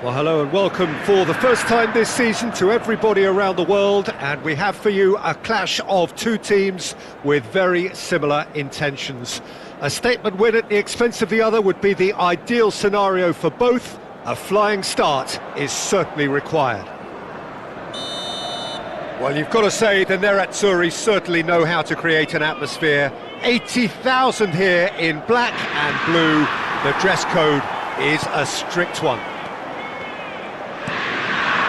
Well, hello and welcome for the first time this season to everybody around the world, and we have for you a clash of two teams with very similar intentions. A statement win at the expense of the other would be the ideal scenario for both. A flying start is certainly required. Well, you've got to say the Nerazzurri certainly know how to create an atmosphere. 80,000 here in black and blue. The dress code is a strict one.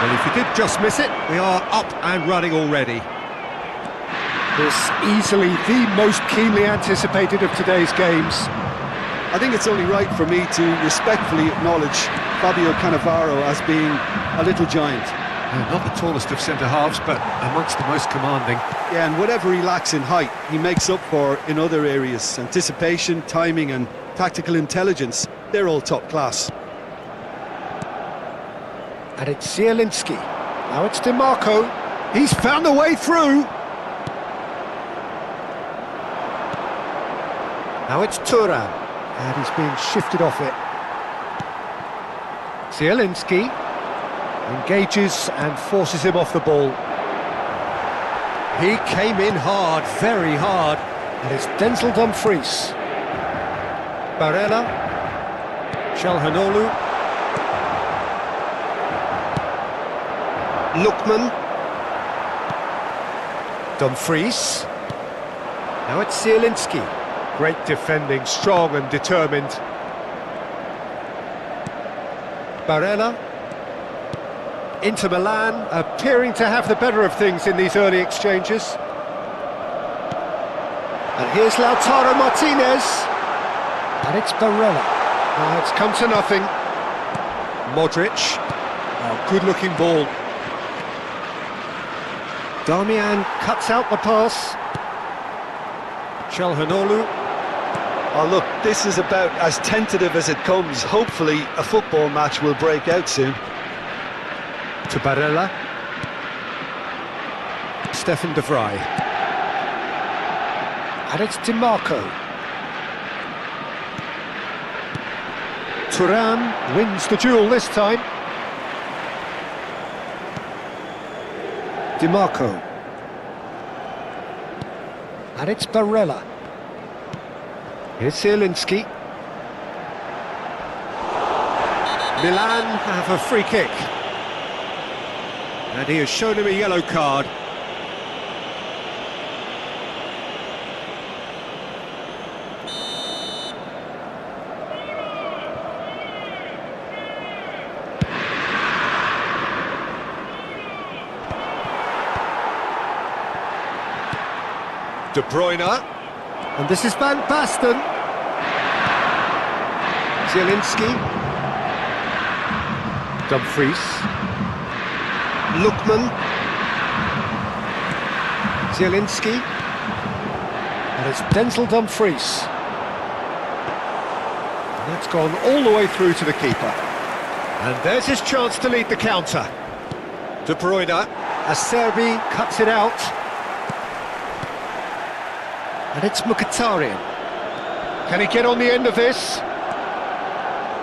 Well, if you did just miss it, we are up and running already. This easily the most keenly anticipated of today's games. I think it's only right for me to respectfully acknowledge Fabio Cannavaro as being a little giant. Not the tallest of centre-halves, but amongst the most commanding. Yeah, and whatever he lacks in height, he makes up for in other areas. Anticipation, timing and tactical intelligence, they're all top class. And it's Zielinski. Now it's DiMarco. He's found a way through. Now it's Thuram. And he's being shifted off it. Zielinski engages and forces him off the ball. He came in hard, very hard. And it's Denzel Dumfries. Barella. Calhanoglu. Lookman. Dumfries. Now it's Zielinski. Great defending, strong and determined. Barella. Inter Milan appearing to have the better of things in these early exchanges. And here's Lautaro Martinez. And it's Barella. Now it's come to nothing. Modric. Oh, good-looking ball. Darmian cuts out the pass. Calhanoglu. Oh look, this is about as tentative as it comes. Hopefully a football match will break out soon. To Barella. Stefan de Vrij. And it's DiMarco. Thuram wins the duel this time. DiMarco. And it's Barella. Here's Zielinski. Milan have a free kick. And he has shown him a yellow card. De Bruyne, and this is Van Basten. Zielinski. Dumfries. Lookman. Zielinski. And it's Denzel Dumfries. And that's gone all the way through to the keeper. And there's his chance to lead the counter. De Bruyne. Acerbi cuts it out. And it's Mkhitaryan. Can he get on the end of this?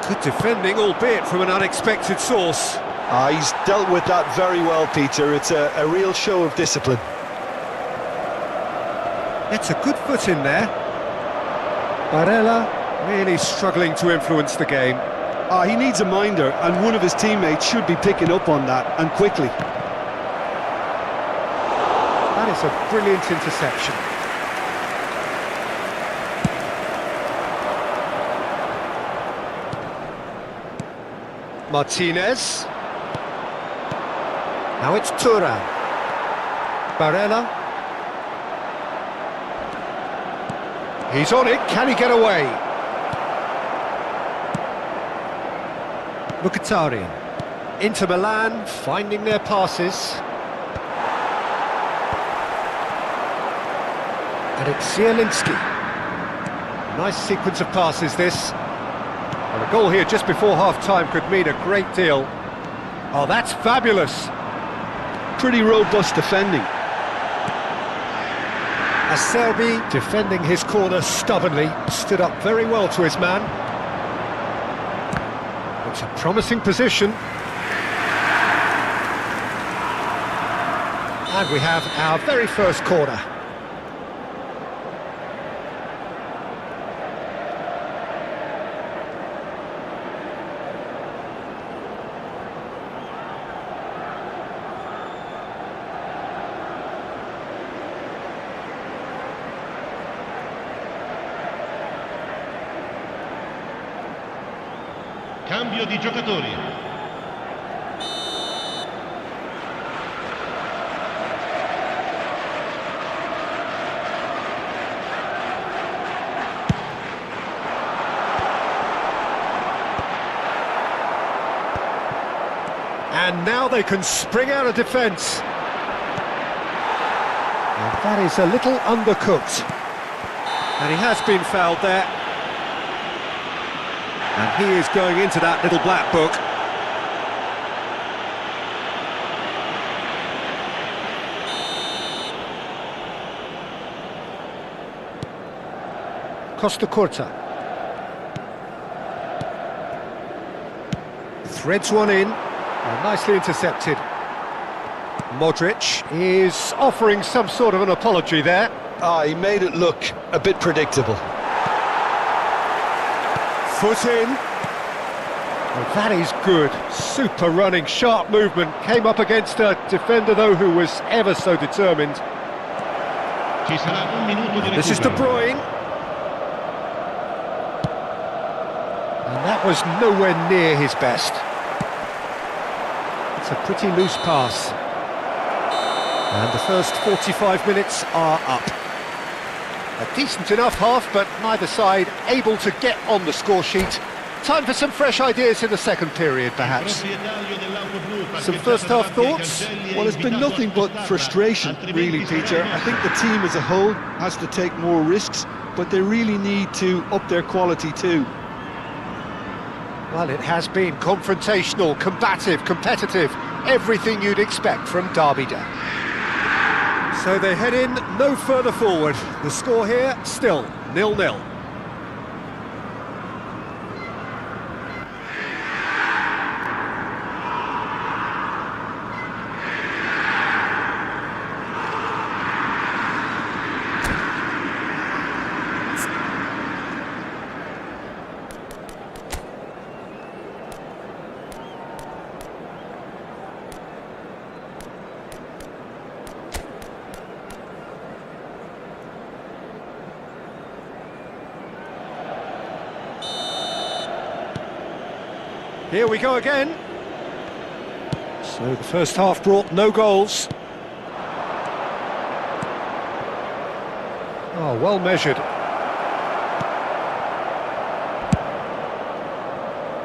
Good defending, albeit from an unexpected source. He's dealt with that very well, Peter. It's a real show of discipline. It's a good foot in there. Barella really struggling to influence the game. He needs a minder, and one of his teammates should be picking up on that, and quickly. That is a brilliant interception. Martinez. Now it's Thuram. Barella. He's on it, can he get away? Mkhitaryan. Inter Milan finding their passes. And it's Zielinski. Nice sequence of passes this. And a goal here just before half-time could mean a great deal. Oh, that's fabulous. Pretty robust defending. Acerbi defending his corner stubbornly, stood up very well to his man. It's a promising position. And we have our very first corner. Cambio di giocatori. And now they can spring out of defence. And that is a little undercooked. And he has been fouled there. And he is going into that little black book. Costa Curta. Threads one in. Nicely intercepted. Modric is offering some sort of an apology there. He made it look a bit predictable. Foot in. Well, that is good. Super running, sharp movement. Came up against a defender, though, who was ever so determined. Ci sarà un minuto di This is De recupero. Bruyne. And that was nowhere near his best. It's a pretty loose pass. And the first 45 minutes are up. A decent enough half, but neither side able to get on the score sheet. Time for some fresh ideas in the second period, perhaps. Some first half thoughts? Well, it's been nothing but frustration, really, Peter. I think the team as a whole has to take more risks, but they really need to up their quality too. Well, it has been confrontational, combative, competitive, everything you'd expect from Derby Day. So they head in no further forward. The score here, still 0-0. Here we go again. So the first half brought no goals. Oh, well measured.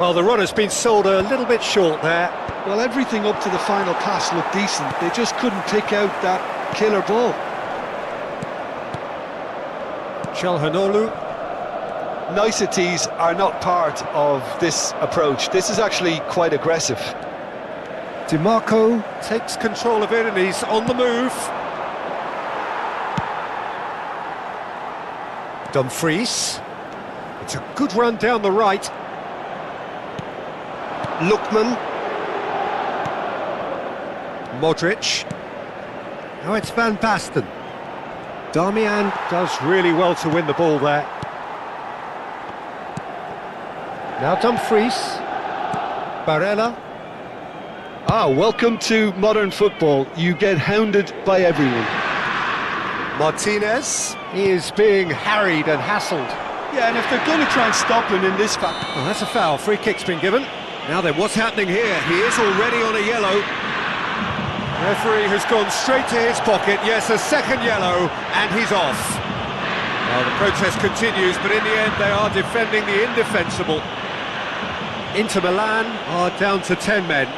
Well, the run has been sold a little bit short there. Well, everything up to the final pass looked decent. They just couldn't pick out that killer ball. Çalhanoğlu. Niceties are not part of this approach. This is actually quite aggressive. DiMarco takes control of it and he's on the move. Dumfries. It's a good run down the right. Lookman. Modric. Now it's Van Basten. Darmian does really well to win the ball there. Now Dumfries. Barella. Welcome to modern football. You get hounded by everyone. Martinez is being harried and hassled. Yeah, and if they're going to try and stop him in this Well, that's a foul. Free kick's been given. Now then, what's happening here? He is already on a yellow. Referee has gone straight to his pocket. Yes, a second yellow, and he's off. Well, the protest continues, but in the end, they are defending the indefensible. Inter Milan are down to 10 men.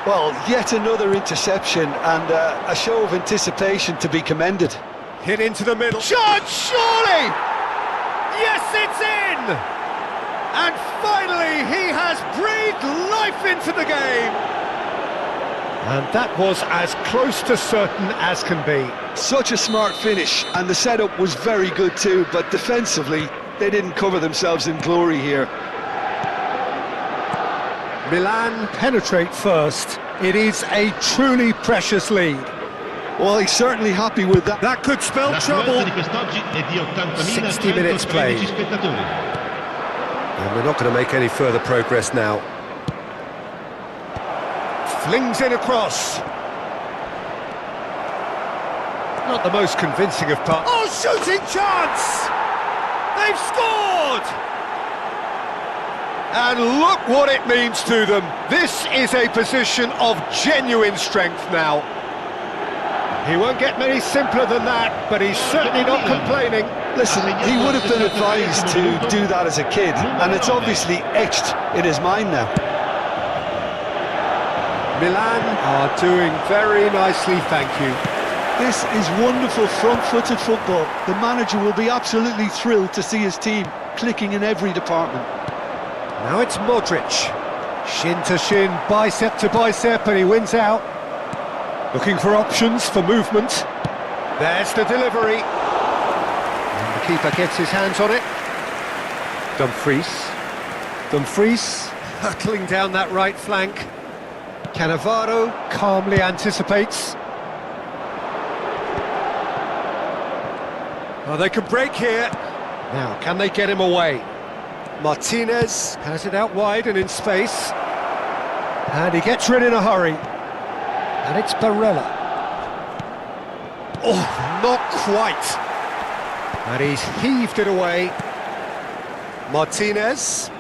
Well, yet another interception and a show of anticipation to be commended. Hit into the middle. Shot, surely! Yes, it's in! And finally, he has breathed life into the game! And that was as close to certain as can be. Such a smart finish, and the setup was very good too, but defensively, They didn't cover themselves in glory here. Milan penetrate first. It is a truly precious lead. Well, he's certainly happy with that. That could spell trouble. L'affluenza di quest'oggi è di 60 minutes played. 80.113 spettatori. And we're not going to make any further progress now. Flings in across. Not the most convincing of pass. Oh, shooting chance! They've scored! And look what it means to them. This is a position of genuine strength now. He won't get many simpler than that, but he's certainly not complaining. Listen, he would have been advised to do that as a kid, and it's obviously etched in his mind now. Milan are doing very nicely, thank you. This is wonderful front-footed football. The manager will be absolutely thrilled to see his team clicking in every department. Now it's Modric. Shin to shin, bicep to bicep, and he wins out. Looking for options for movement. There's the delivery. And the keeper gets his hands on it. Dumfries hurtling down that right flank. Cannavaro calmly anticipates. Oh, they could break here. Now, can they get him away? Martinez has it out wide and in space. And he gets rid in a hurry. And it's Barella. Oh, not quite. And he's heaved it away. Martinez.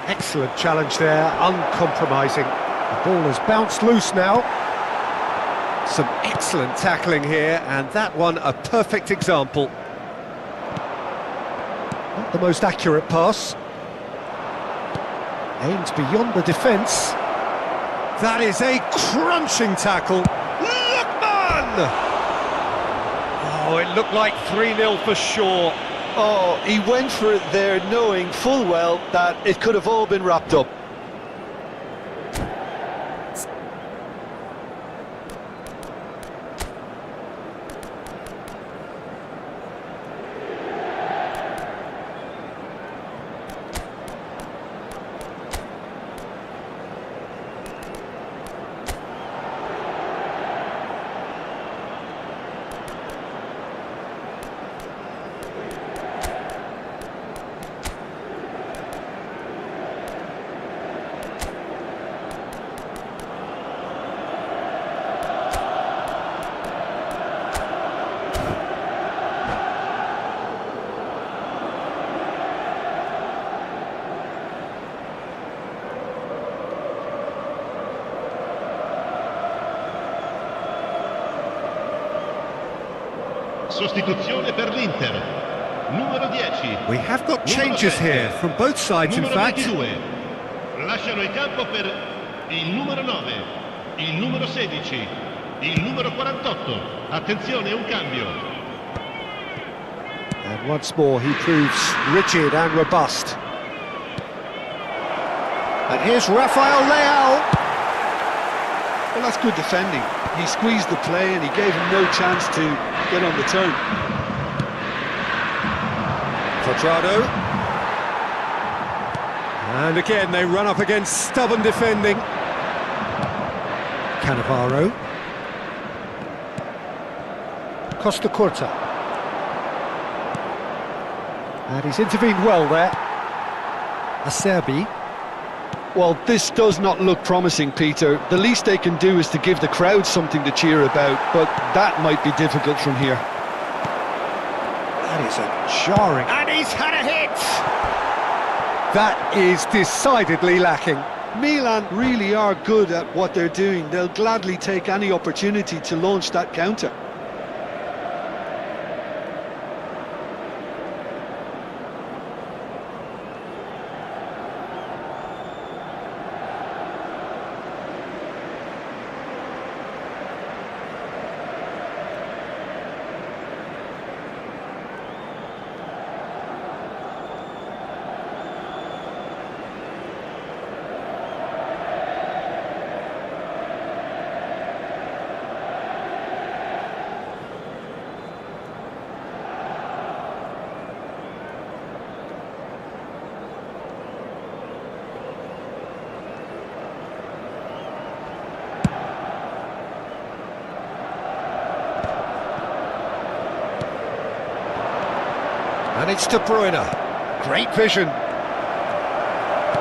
Excellent challenge there, uncompromising. The ball has bounced loose now. Some excellent tackling here, and that one a perfect example. Not the most accurate pass. Aimed beyond the defence. That is a crunching tackle. Lookman! Oh, it looked like 3-0 for sure. Oh, he went for it there knowing full well that it could have all been wrapped up. Sostituzione per l'Inter. Numero 10. We have got changes here from both sides, in Numero fact. 22. Lasciano il campo per il numero 9, il numero 16, il numero 48. Attenzione, un cambio. And once more he proves rigid and robust. And here's Rafael Leao. Well, that's good defending. He squeezed the play and he gave him no chance to get on the turn. Quadrado. And again they run up against stubborn defending. Cannavaro. Costa Curta. And he's intervened well there. Acerbi. Well, this does not look promising, Peter. The least they can do is to give the crowd something to cheer about, but that might be difficult from here. That is a jarring... And he's had a hit! That is decidedly lacking. Milan really are good at what they're doing. They'll gladly take any opportunity to launch that counter. And it's De Bruyne. Great vision.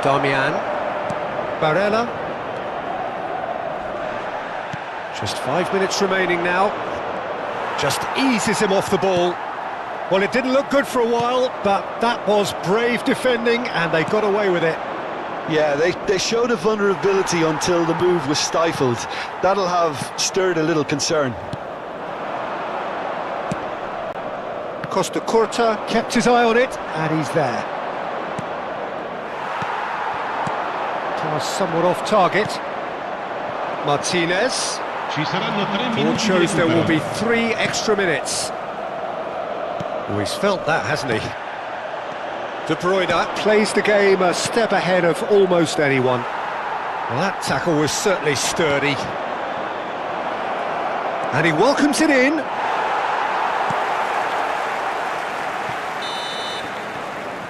Darmian. Barella. Just 5 minutes remaining now. Just eases him off the ball. Well, it didn't look good for a while, but that was brave defending and they got away with it. Yeah, they showed a vulnerability until the move was stifled. That'll have stirred a little concern. Costa Curta kept his eye on it, and he's there. Pass somewhat off target. Martinez. Ci saranno 3 All minuti di shows there will be recupero. 3 extra minutes. Oh, he's felt that, hasn't he? De Bruyne plays the game a step ahead of almost anyone. Well, that tackle was certainly sturdy. And he welcomes it in.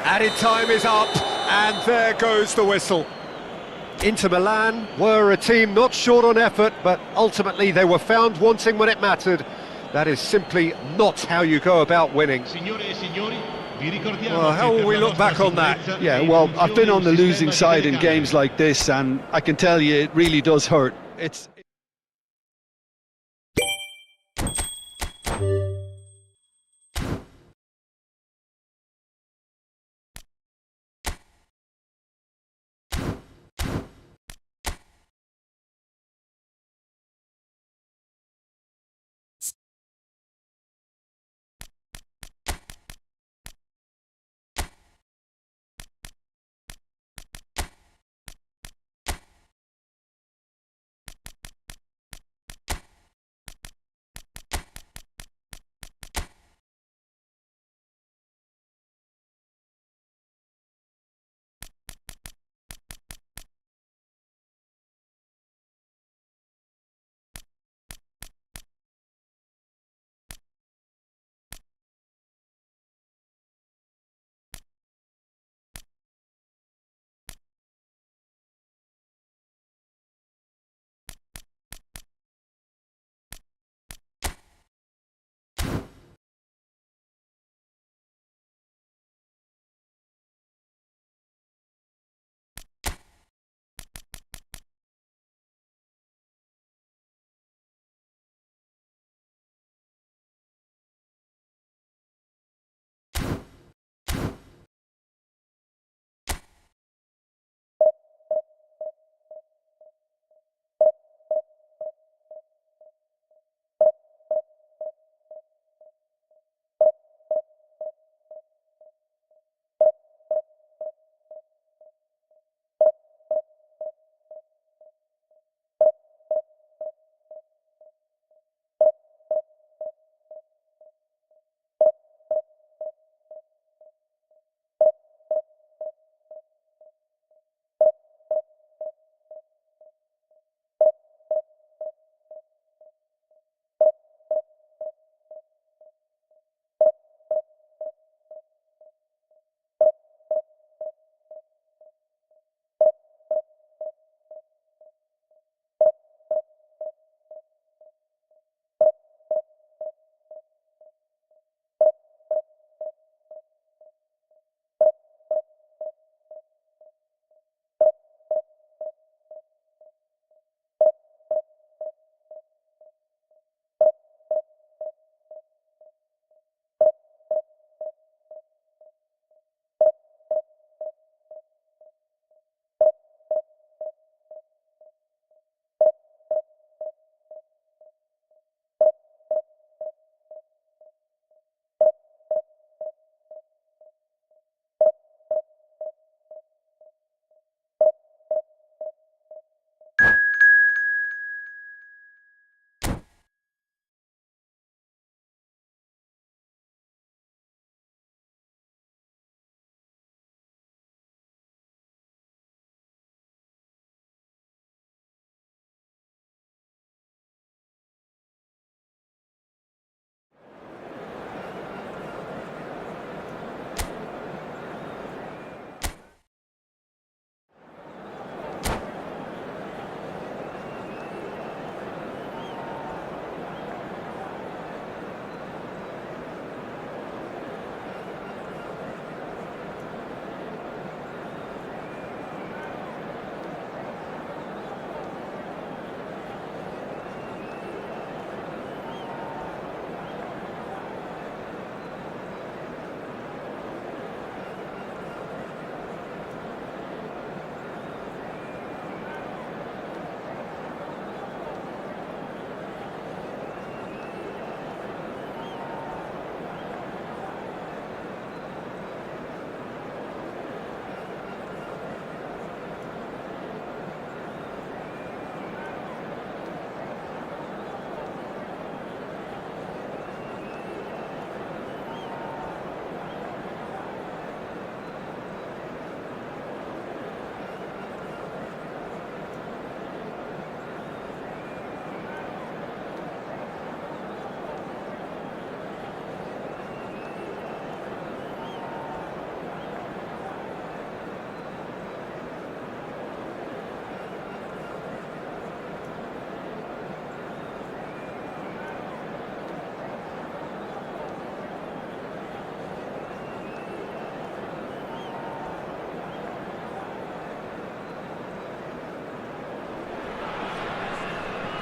Added time is up, and there goes the whistle. Inter Milan were a team not short on effort, but ultimately they were found wanting when it mattered. That is simply not how you go about winning. Signore e signori, vi ricordiamo Well, che how will per we la look vostra back on that? sicurezza Yeah, e well, I've been funzioni on the un losing sistema di side in telecamere. games like this, and I can tell you it really does hurt. It's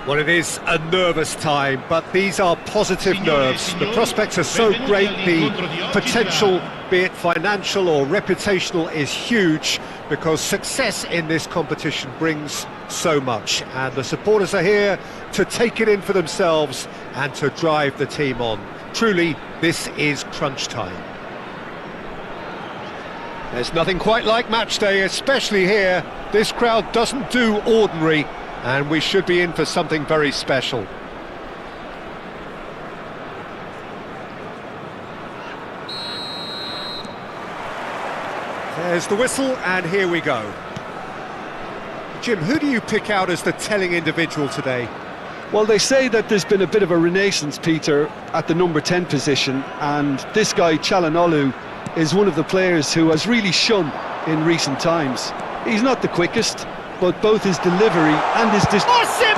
Well, it is a nervous time, but these are positive nerves. The prospects are so great, the potential, be it financial or reputational, is huge because success in this competition brings so much. And the supporters are here to take it in for themselves and to drive the team on. Truly, this is crunch time. There's nothing quite like match day, especially here. This crowd doesn't do ordinary, and we should be in for something very special. There's the whistle, and here we go. Jim, who do you pick out as the telling individual today? Well, they say that there's been a bit of a renaissance, Peter, at the number 10 position, and this guy, Çalhanoğlu, is one of the players who has really shone in recent times. He's not the quickest, but both his delivery and his Osimhen!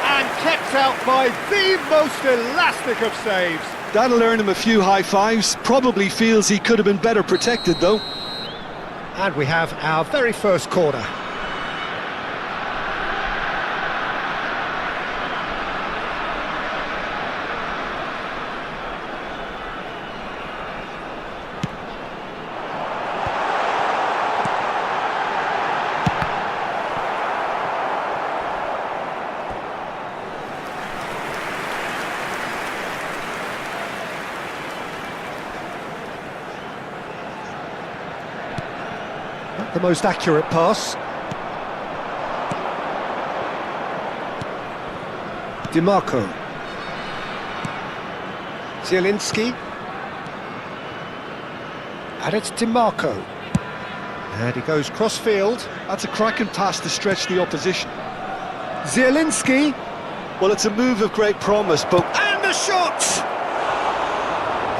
And kept out by the most elastic of saves. That'll earn him a few high fives. Probably feels he could have been better protected, though. And we have our very first corner. Not the most accurate pass. DiMarco. Zielinski. And it's DiMarco. And he goes cross-field. That's a cracking pass to stretch the opposition. Zielinski. Well, it's a move of great promise, but... And the shot!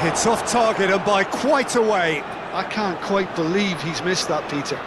It's off target and by quite a way. I can't quite believe he's missed that, Peter.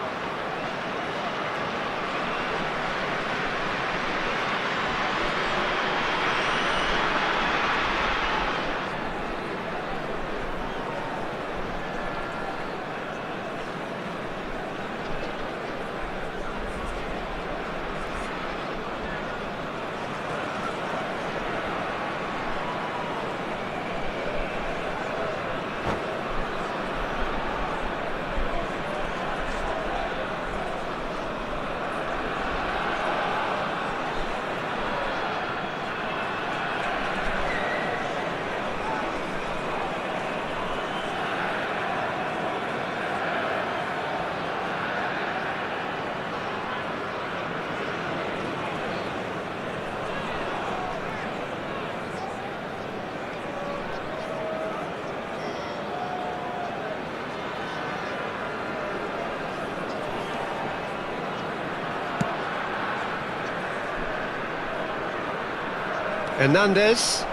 Hernandez.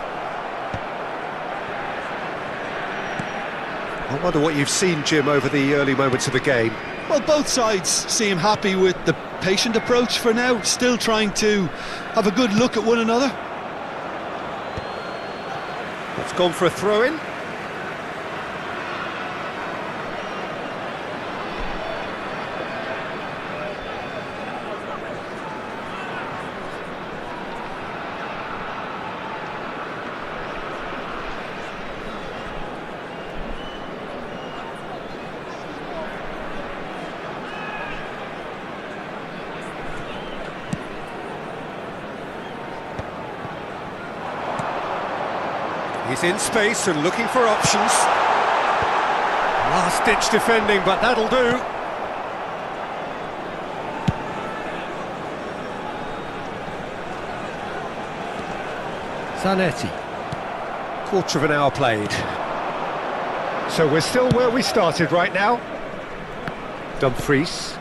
I wonder what you've seen, Jim, over the early moments of the game. Well, both sides seem happy with the patient approach for now, still trying to have a good look at one another. It's gone for a throw-in. He's in space and looking for options. Last-ditch defending, but that'll do. Zanetti. Quarter of an hour played. So we're still where we started right now. Dumfries.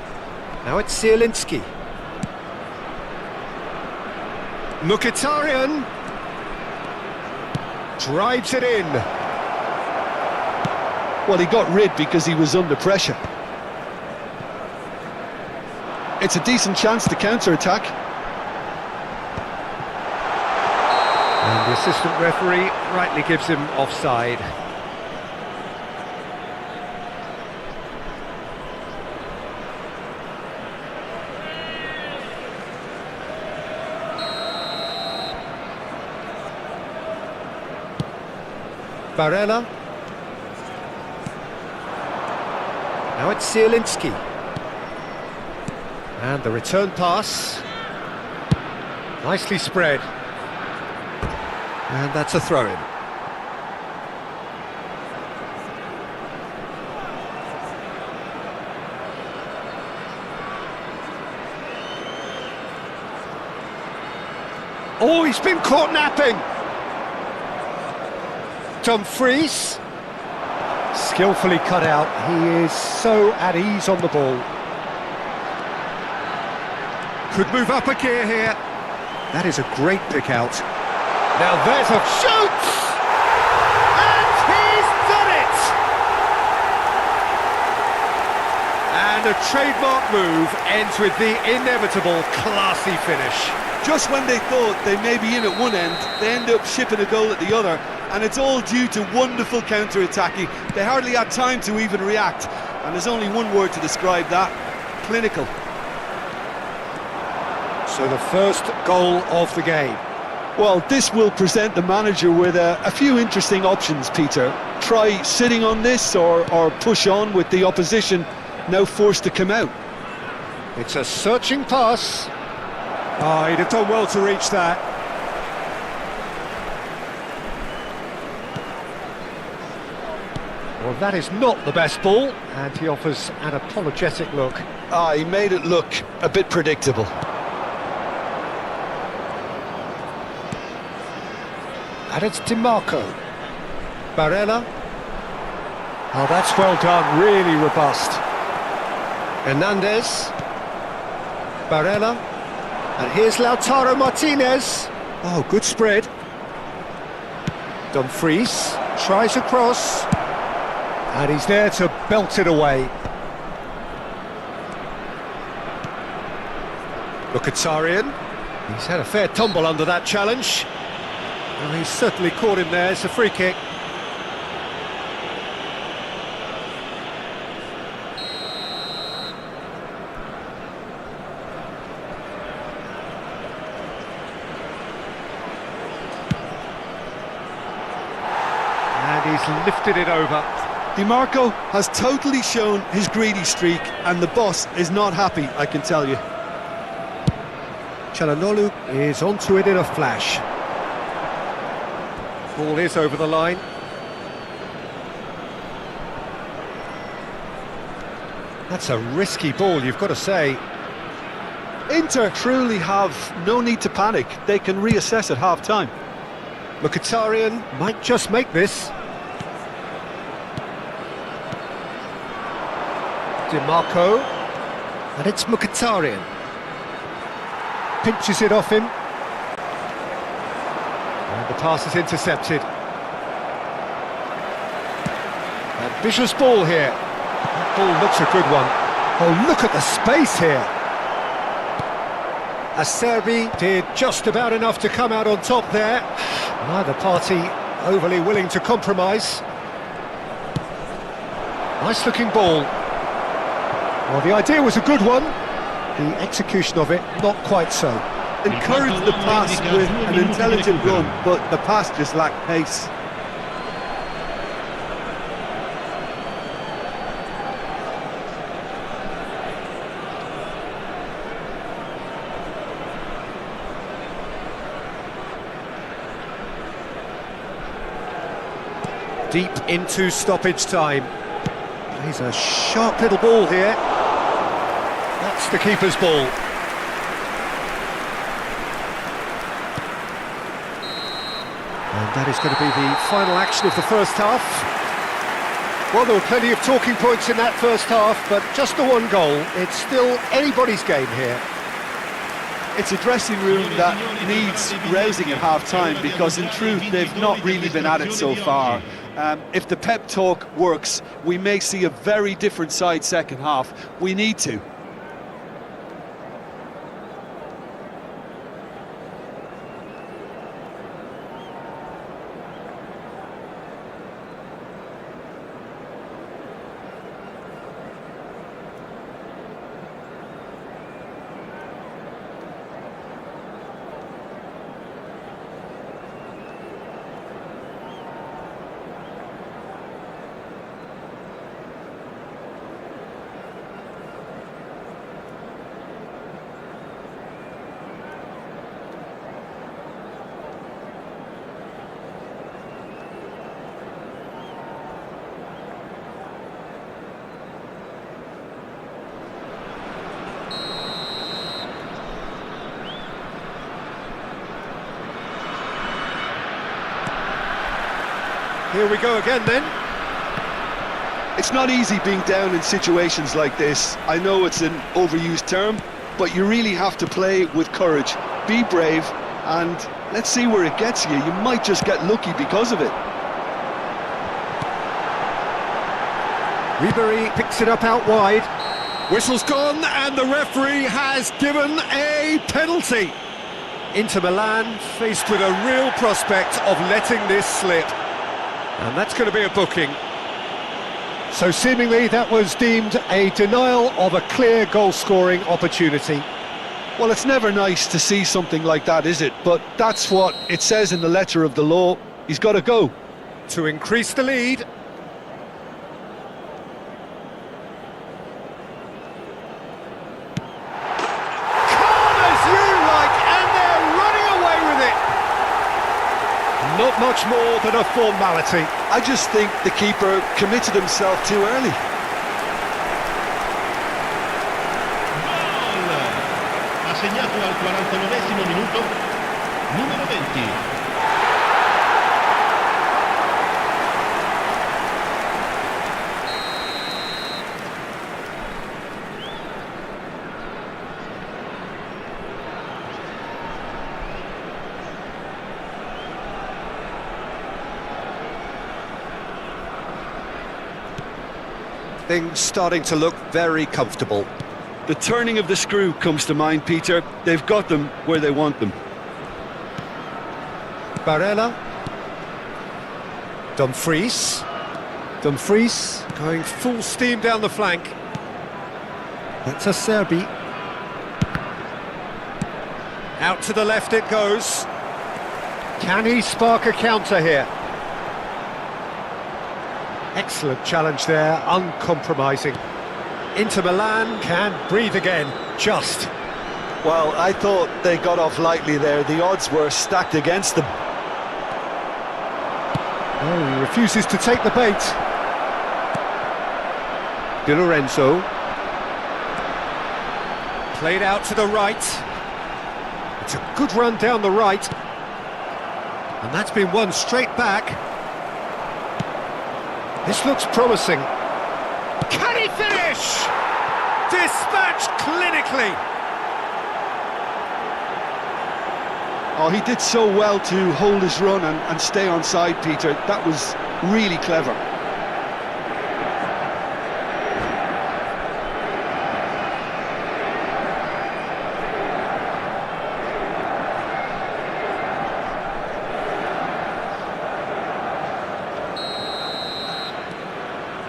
Now it's Zielinski. Mkhitaryan. Drives it in. Well, he got rid because he was under pressure. It's a decent chance to counter-attack. And the assistant referee rightly gives him offside. Barella. Now it's Zielinski. And the return pass. Nicely spread. And that's a throw-in. Oh, he's been caught napping. Dumfries. Skillfully cut out. He is so at ease on the ball. Could move up a gear here. That is a great pick out. Now there's a shoot! And he's done it! And a trademark move ends with the inevitable classy finish. Just when they thought they may be in at one end, they end up shipping a goal at the other, and it's all due to wonderful counter-attacking. They hardly had time to even react, and there's only one word to describe that: clinical. So the first goal of the game. Well, this will present the manager with a few interesting options, Peter. Try sitting on this or push on with the opposition now forced to come out. It's a searching pass. Oh, he'd have done well to reach that. Well, that is not the best ball, and he offers an apologetic look. He made it look a bit predictable. And it's DiMarco. Barella. Oh, that's well done, really robust. Hernandez. Barella. And here's Lautaro Martinez. Oh, good spread. Dumfries tries a cross. And he's there to belt it away. Mkhitaryan. He's had a fair tumble under that challenge. Well, he's certainly caught him there. It's a free kick. And he's lifted it over. DiMarco has totally shown his greedy streak, and the boss is not happy, I can tell you. Çalhanoğlu is onto it in a flash. Ball is over the line. That's a risky ball, you've got to say. Inter truly have no need to panic. They can reassess at half-time. Mkhitaryan might just make this. DiMarco. And it's Mkhitaryan. Pinches it off him. And the pass is intercepted. Ambitious ball here. That ball looks a good one. Oh, look at the space here. Acerbi did just about enough to come out on top there. Neither party overly willing to compromise. Nice looking ball. Well, the idea was a good one. The execution of it, not quite so. Encouraged the pass with an intelligent run, but the pass just lacked pace. Deep into stoppage time. Plays a sharp little ball here. That's the keeper's ball. And that is going to be the final action of the first half. Well, there were plenty of talking points in that first half, but just the one goal. It's still anybody's game here. It's a dressing room that needs rousing at half-time, because in truth they've not really been at it so far. If the pep talk works, we may see a very different side second half. We need to. Here we go again then. It's not easy being down in situations like this. I know it's an overused term, but you really have to play with courage. Be brave, and let's see where it gets you. You might just get lucky because of it. Ribery picks it up out wide. Whistle's gone, and the referee has given a penalty. Inter Milan faced with a real prospect of letting this slip. And that's going to be a booking. So seemingly that was deemed a denial of a clear goal-scoring opportunity. Well, it's never nice to see something like that, is it? But that's what it says in the letter of the law. He's got to go. To increase the lead. Corners you like, and they're running away with it. Not much more than a formality. I just think the keeper committed himself too early. Ha segnato al 49esimo minuto, numero 20. Things starting to look very comfortable. The turning of the screw comes to mind, Peter. They've got them where they want them. Barella. Dumfries. Dumfries going full steam down the flank. That's a Serbi. Out to the left it goes. Can he spark a counter here? Excellent challenge there, uncompromising. Inter Milan can breathe again, just. Well, I thought they got off lightly there. The odds were stacked against them. Oh, he refuses to take the bait. Di Lorenzo. Played out to the right. It's a good run down the right. And that's been won straight back. This looks promising. Can he finish? Dispatched clinically. Oh, he did so well to hold his run and stay on side, Peter. That was really clever.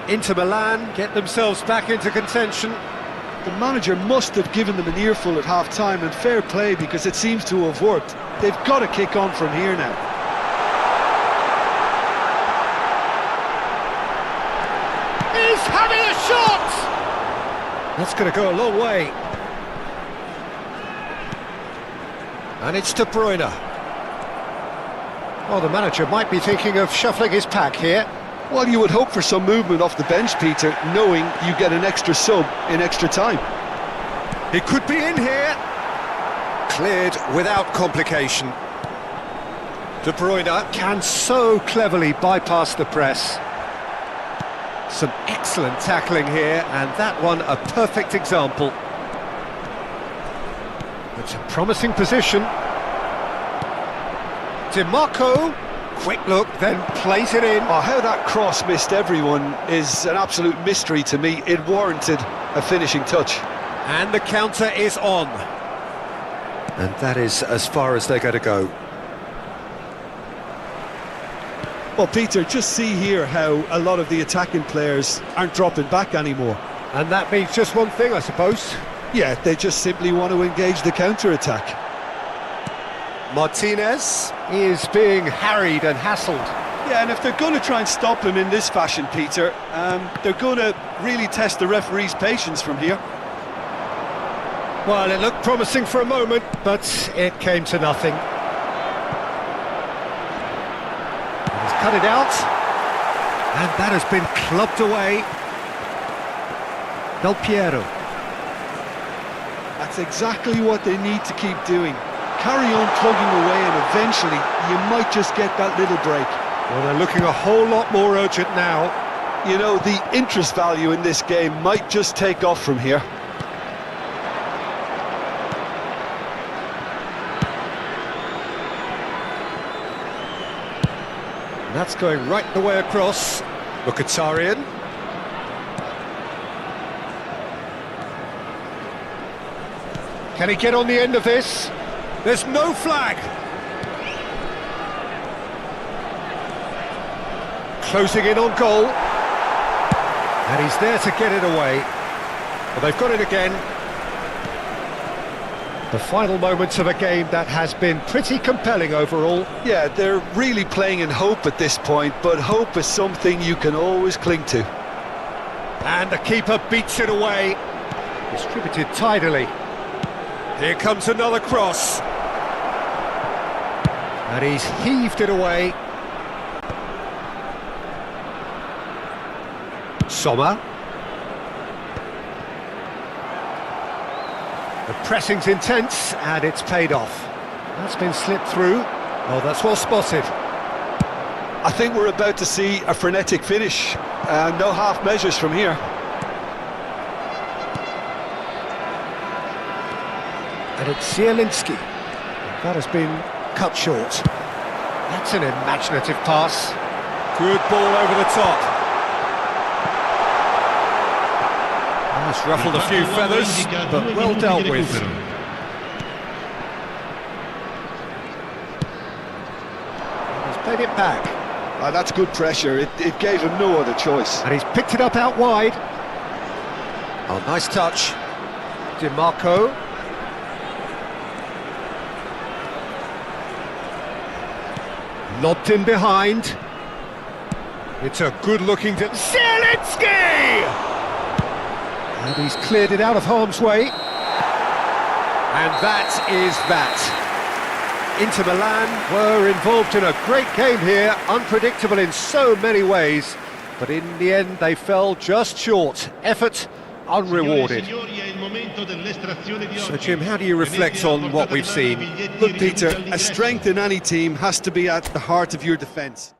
Inter Milan get themselves back into contention. The manager must have given them an earful at half-time, and fair play, because it seems to have worked. They've got to kick on from here now. He's having a shot! That's going to go a long way. And it's De Bruyne. Well, the manager might be thinking of shuffling his pack here. Well, you would hope for some movement off the bench, Peter, knowing you get an extra sub in extra time. He could be in here. Cleared without complication. De Bruyne can so cleverly bypass the press. Some excellent tackling here, and that one a perfect example. It's a promising position. DiMarco. Quick look, then plays it in. Oh, how that cross missed everyone is an absolute mystery to me. It warranted a finishing touch. And the counter is on. And that is as far as they're going to go. Well, Peter, just see here how a lot of the attacking players aren't dropping back anymore. And that means just one thing, I suppose. Yeah, they just simply want to engage the counter-attack. Martinez is being harried and hassled. Yeah, and if they're going to try and stop him in this fashion, Peter, they're going to really test the referee's patience from here. Well, it looked promising for a moment, but it came to nothing. He's cut it out, and that has been clubbed away. Del Piero. That's exactly what they need to keep doing. Carry on plugging away, and eventually you might just get that little break. Well, they're looking a whole lot more urgent now. You know, the interest value in this game might just take off from here. And that's going right the way across. Mkhitaryan. Can he get on the end of this? There's no flag. Closing in on goal. And he's there to get it away. Well, they've got it again. The final moments of a game that has been pretty compelling overall. Yeah, they're really playing in hope at this point, but hope is something you can always cling to. And the keeper beats it away. Distributed tidily. Here comes another cross. And he's heaved it away. Sommer. The pressing's intense, and it's paid off. That's been slipped through. Oh, that's well spotted. I think we're about to see a frenetic finish. No half measures from here. And it's Zielinski. That has been cut short. That's an imaginative pass. Good ball over the top. It's ruffled a few feathers, but well dealt with. He's played it back. That's good pressure. It gave him no other choice. And he's picked it up out wide. Oh, nice touch. DiMarco. Lobbed in behind. It's a good-looking... Zielinski! And he's cleared it out of harm's way. And that is that. Inter Milan were involved in a great game here, unpredictable in so many ways, but in the end they fell just short. Effort unrewarded. So Jim, how do you reflect on what we've seen? Look, Peter, a strength in any team has to be at the heart of your defence.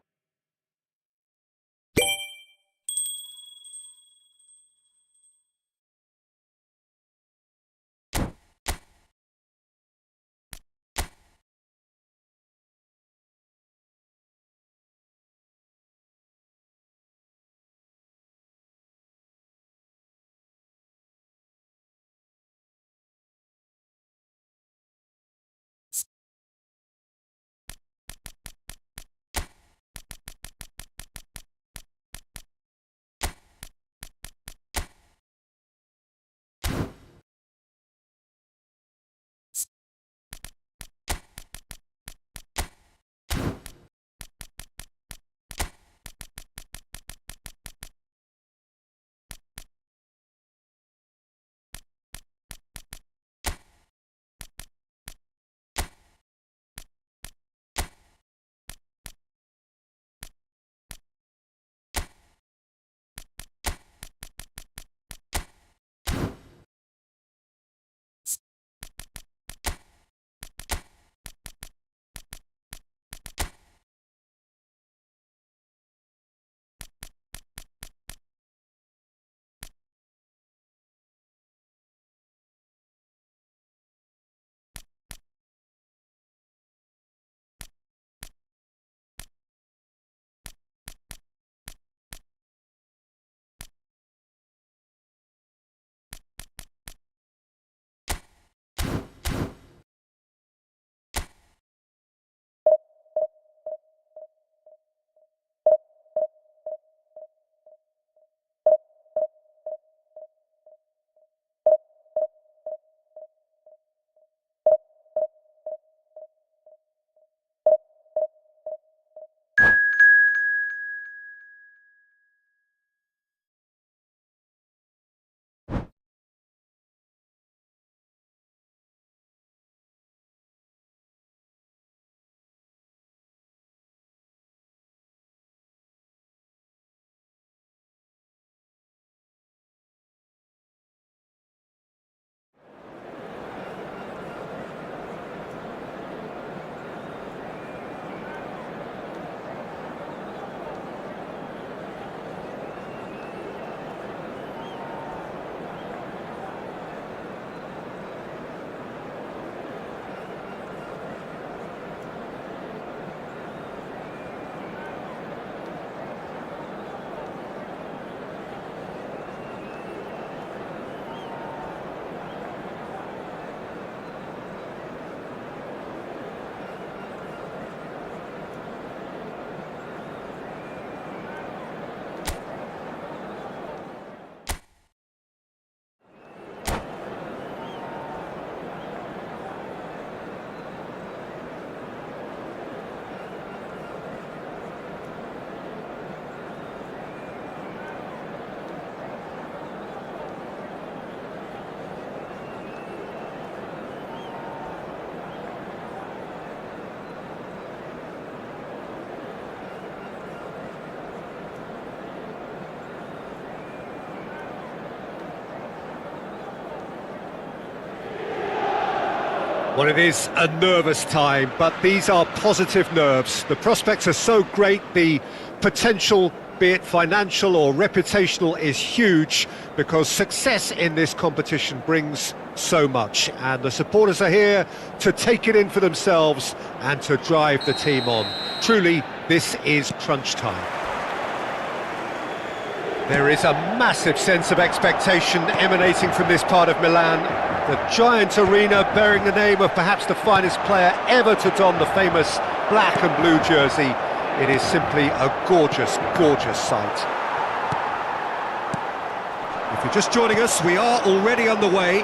Well, it is a nervous time, but these are positive nerves. The prospects are so great, the potential, be it financial or reputational, is huge because success in this competition brings so much. And the supporters are here to take it in for themselves and to drive the team on. Truly, this is crunch time. There is a massive sense of expectation emanating from this part of Milan. The giant arena bearing the name of perhaps the finest player ever to don the famous black and blue jersey. It is simply a gorgeous, gorgeous sight. If you're just joining us, we are already on the way.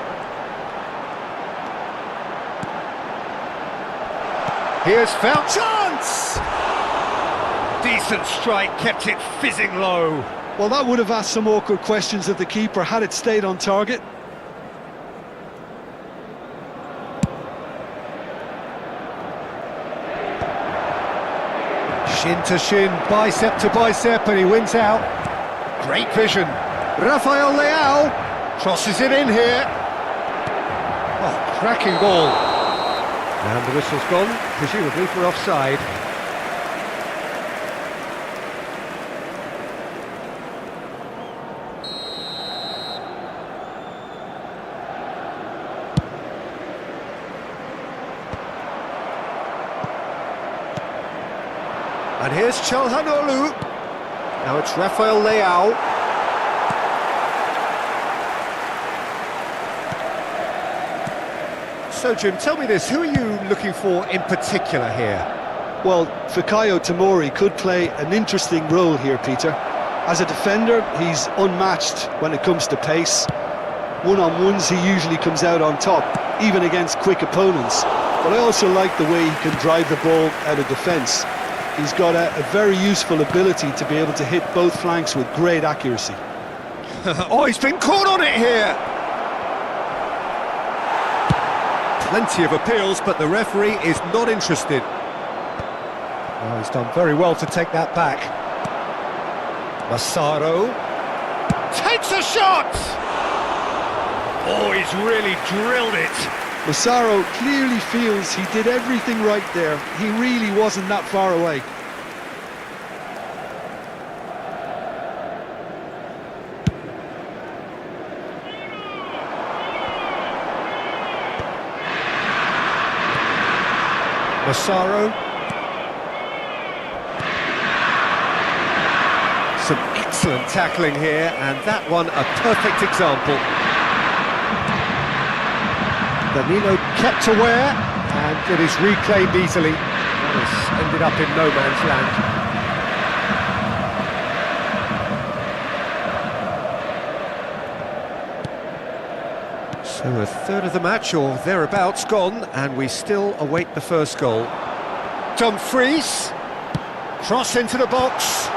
Here's found chance! Decent strike, kept it fizzing low. Well, that would have asked some awkward questions of the keeper had it stayed on target. Shin to shin, bicep to bicep, and he wins out. Great vision. Rafael Leao crosses it in here. Oh, cracking ball. And the whistle's gone, presumably for offside. And here's Çalhanoğlu. Now it's Rafael Leao. So, Jim, tell me this, who are you looking for in particular here? Well, Fikayo Tomori could play an interesting role here, Peter. As a defender, he's unmatched when it comes to pace. One-on-ones, he usually comes out on top, even against quick opponents. But I also like the way he can drive the ball out of defence. He's got a very useful ability to be able to hit both flanks with great accuracy. Oh, he's been caught on it here! Plenty of appeals, but the referee is not interested. Oh, he's done very well to take that back. Massaro takes a shot! Oh, he's really drilled it. Massaro clearly feels he did everything right there. He really wasn't that far away. Massaro. Some excellent tackling here, and that one a perfect example. Danilo kept aware, and it is reclaimed easily. This ended up in no man's land. So a third of the match, or thereabouts, gone, and we still await the first goal. Dumfries, cross into the box.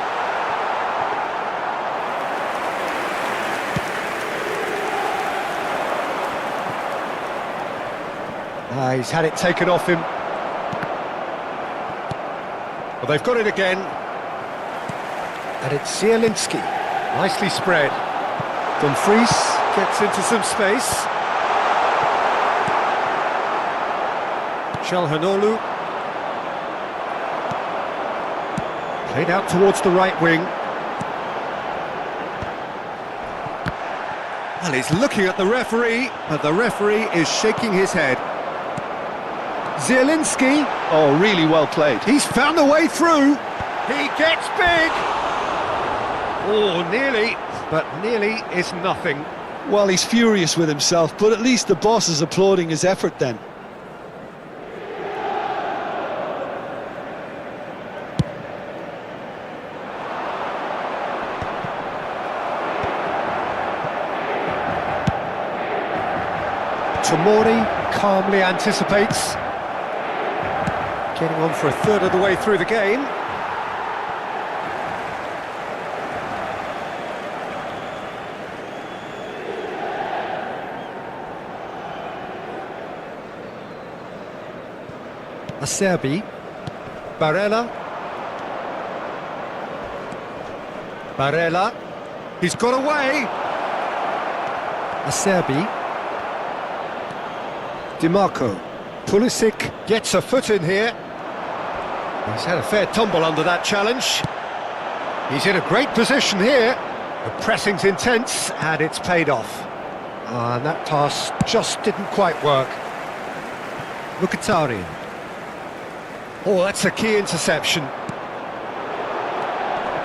He's had it taken off him. Well, they've got it again. And it's Zielinski. Nicely spread. Dumfries gets into some space. Çalhanoğlu. Played out towards the right wing. Well, he's looking at the referee, but the referee is shaking his head. Zielinski. Oh, really well played. He's found a way through. He gets big. Oh, nearly, but nearly is nothing. Well, he's furious with himself, but at least the boss is applauding his effort then. Tomori calmly anticipates. Getting on for a third of the way through the game. Acerbi. Barella. Barella. He's got away. Acerbi. Di Marco. Pulisic gets a foot in here. He's had a fair tumble under that challenge. He's in a great position here. The pressing's intense, and it's paid off. And that pass just didn't quite work. Mkhitaryan. Oh, that's a key interception.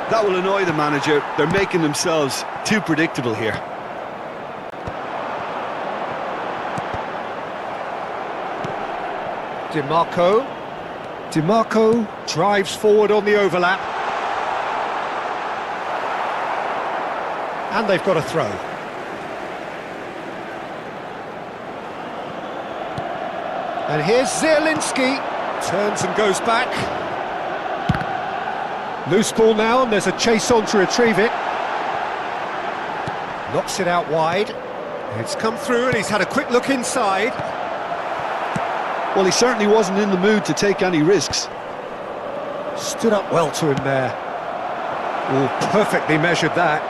That will annoy the manager. They're making themselves too predictable here. DiMarco drives forward on the overlap. And they've got a throw. And here's Zielinski. Turns and goes back. Loose ball now, and there's a chase on to retrieve it. Knocks it out wide. It's come through, and he's had a quick look inside. Well, he certainly wasn't in the mood to take any risks. Stood up well to him there. Oh, perfectly measured that.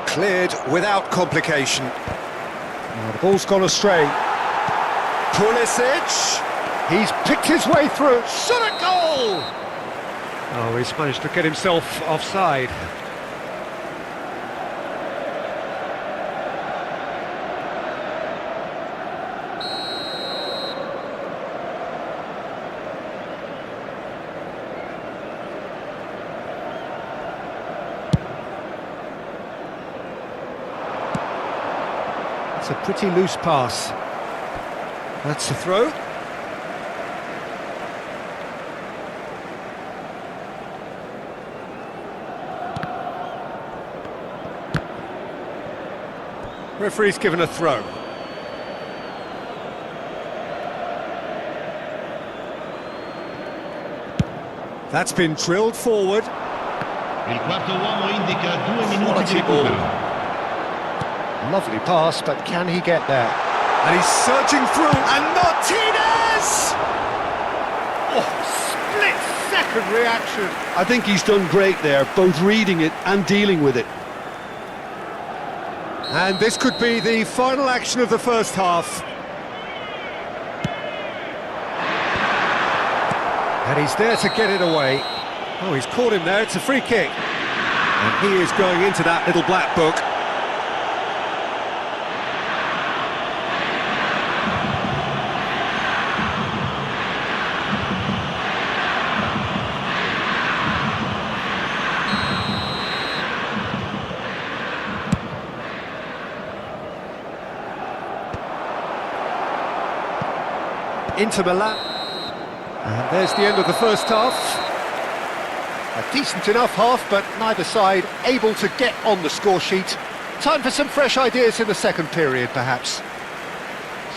Cleared without complication. Now the ball's gone astray. Pulisic. He's picked his way through. Shot a goal! Oh, he's managed to get himself offside. It's a pretty loose pass. That's the throw. Referee's given a throw. That's been drilled forward. Il quarto uomo indica 2 minuti di recupero. Lovely pass, but can he get there? And he's surging through, and Martinez! Oh, split-second reaction. I think he's done great there, both reading it and dealing with it. And this could be the final action of the first half. And he's there to get it away. Oh, he's caught him there, it's a free kick. And he is going into that little black book. Inter Milan. And there's the end of the first half. A decent enough half, but neither side able to get on the score sheet. Time for some fresh ideas in the second period, perhaps.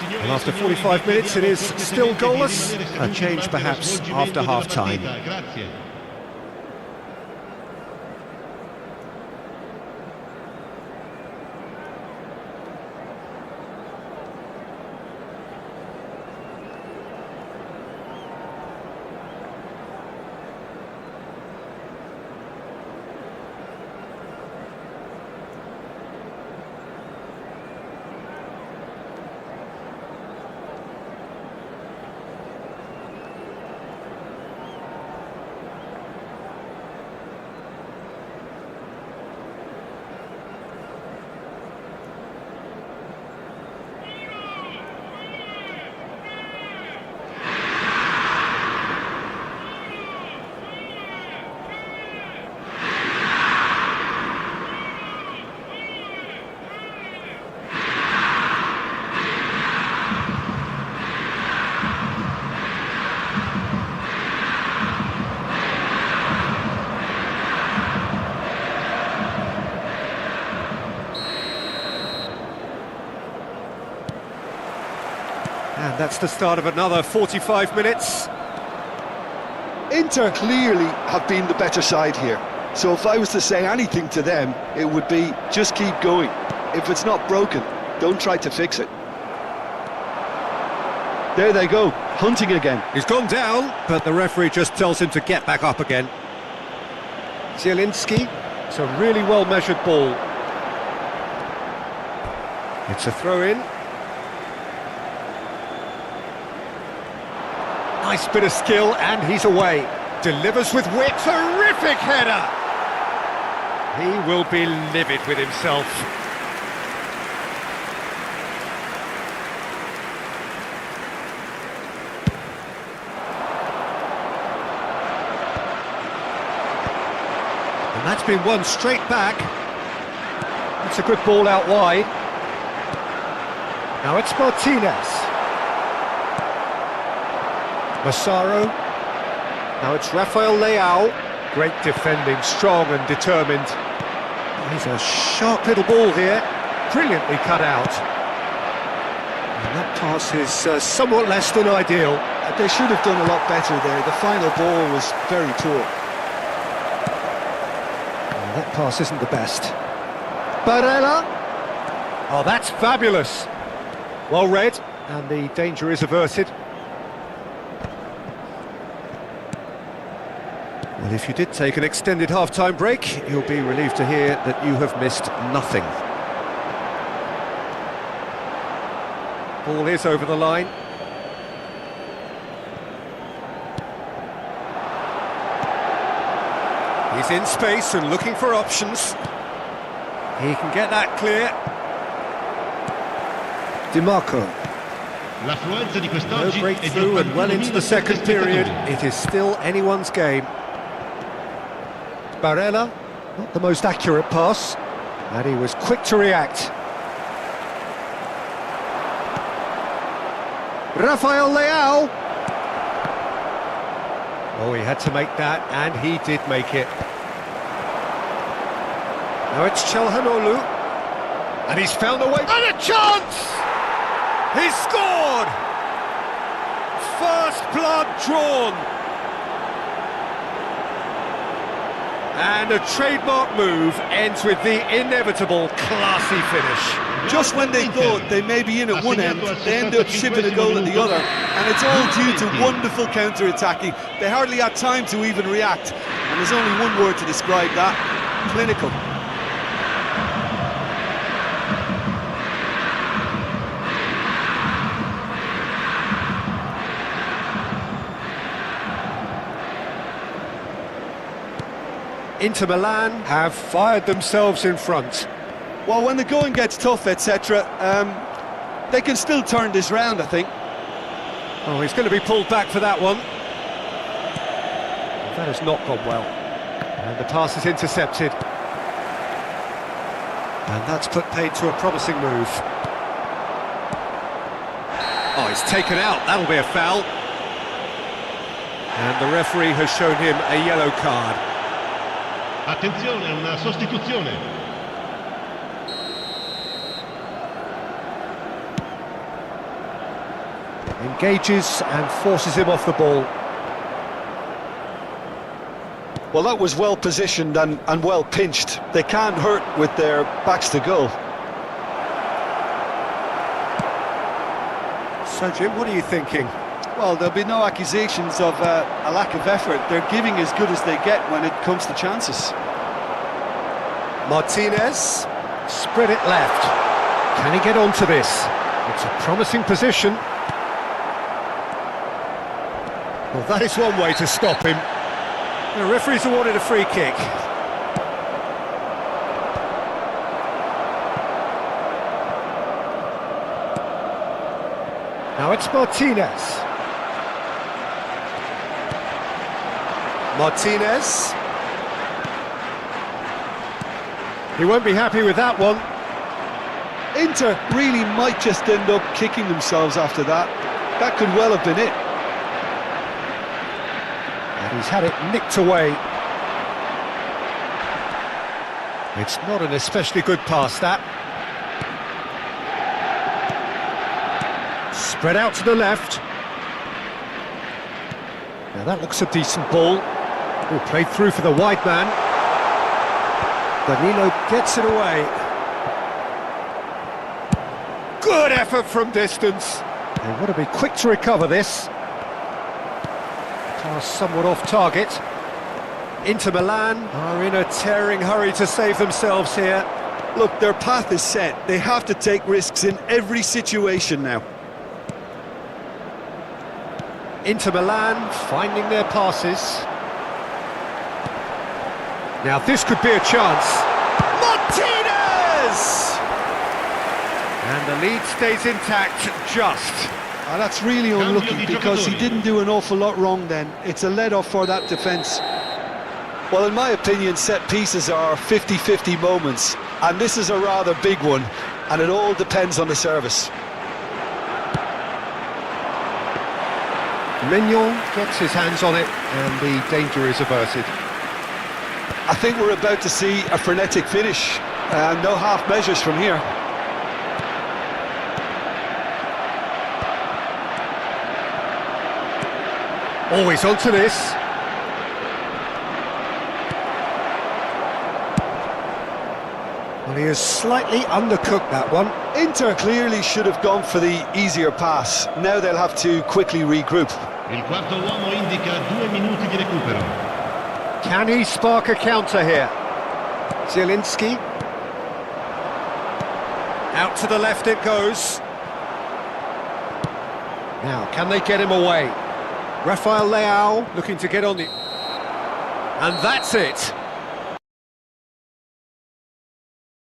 And after 45 minutes, it is still goalless. A change, perhaps, after half-time. And that's the start of another 45 minutes. Inter clearly have been the better side here. So if I was to say anything to them, it would be just keep going. If it's not broken, don't try to fix it. There they go, hunting again. He's gone down, but the referee just tells him to get back up again. Zielinski, it's a really well-measured ball. It's a throw-in. Nice bit of skill, and he's away. Delivers with wit, terrific header! He will be livid with himself. And that's been won straight back. That's a good ball out wide. Now it's Martinez. Massaro. Now it's Rafael Leao. Great defending, strong and determined. He's a sharp little ball here. Brilliantly cut out. And that pass is somewhat less than ideal. They should have done a lot better there. The final ball was very poor. And that pass isn't the best. Barella. Oh, that's fabulous. Well read, and the danger is averted. Well, if you did take an extended half-time break, you'll be relieved to hear that you have missed nothing. Ball is over the line. He's in space and looking for options. He can get that clear. DiMarco. L'affluenza di No quest'oggi è di breakthrough and well into the second period. It is still anyone's game. Barella, not the most accurate pass, and he was quick to react. Rafael Leao. Oh, he had to make that, and he did make it. Now it's Çalhanoğlu, and he's found a way, and a chance! He's scored! First blood drawn. And a trademark move ends with the inevitable classy finish. Just when they thought they may be in at one end, they end up shipping a goal at the other, and it's all due to wonderful counter-attacking. They hardly had time to even react, and there's only one word to describe that: clinical. Inter Milan have fired themselves in front. Well, when the going gets tough, etc., they can still turn this round, I think. Oh, he's going to be pulled back for that one. That has not gone well. And the pass is intercepted. And that's put paid to a promising move. Oh, he's taken out. That'll be a foul. And the referee has shown him a yellow card. Attenzione, una sostituzione. Engages and forces him off the ball. Well, that was well positioned and well pinched. They can't hurt with their backs to goal. So, Jim, what are you thinking? Well, there'll be no accusations of a lack of effort. They're giving as good as they get when it comes to chances. Martinez, spread it left. Can he get onto this? It's a promising position. Well, that is one way to stop him. The referee's awarded a free kick. Now it's Martinez. Martinez. He won't be happy with that one. Inter really might just end up kicking themselves after that. That could well have been it. And he's had it nicked away. It's not an especially good pass, that. Spread out to the left. Now that looks a decent ball. Oh, played through for the wide man. Danilo gets it away. Good effort from distance. They want to be quick to recover this. Pass somewhat off target. Inter Milan are in a tearing hurry to save themselves here. Look, their path is set. They have to take risks in every situation now. Inter Milan finding their passes. Now this could be a chance. Martinez! And the lead stays intact, just. That's really unlucky because he didn't do an awful lot wrong then. It's a let-off for that defence. Well, in my opinion, set pieces are 50-50 moments, and this is a rather big one, and it all depends on the service. Mignon gets his hands on it, and the danger is averted. I think we're about to see a frenetic finish, and no half measures from here. Always onto this. Well, he has slightly undercooked that one. Inter clearly should have gone for the easier pass. Now they'll have to quickly regroup. Il quarto uomo indica 2 minuti di recupero. Can he spark a counter here? Zielinski. Out to the left it goes. Now, can they get him away? Rafael Leao looking to get on the... And that's it.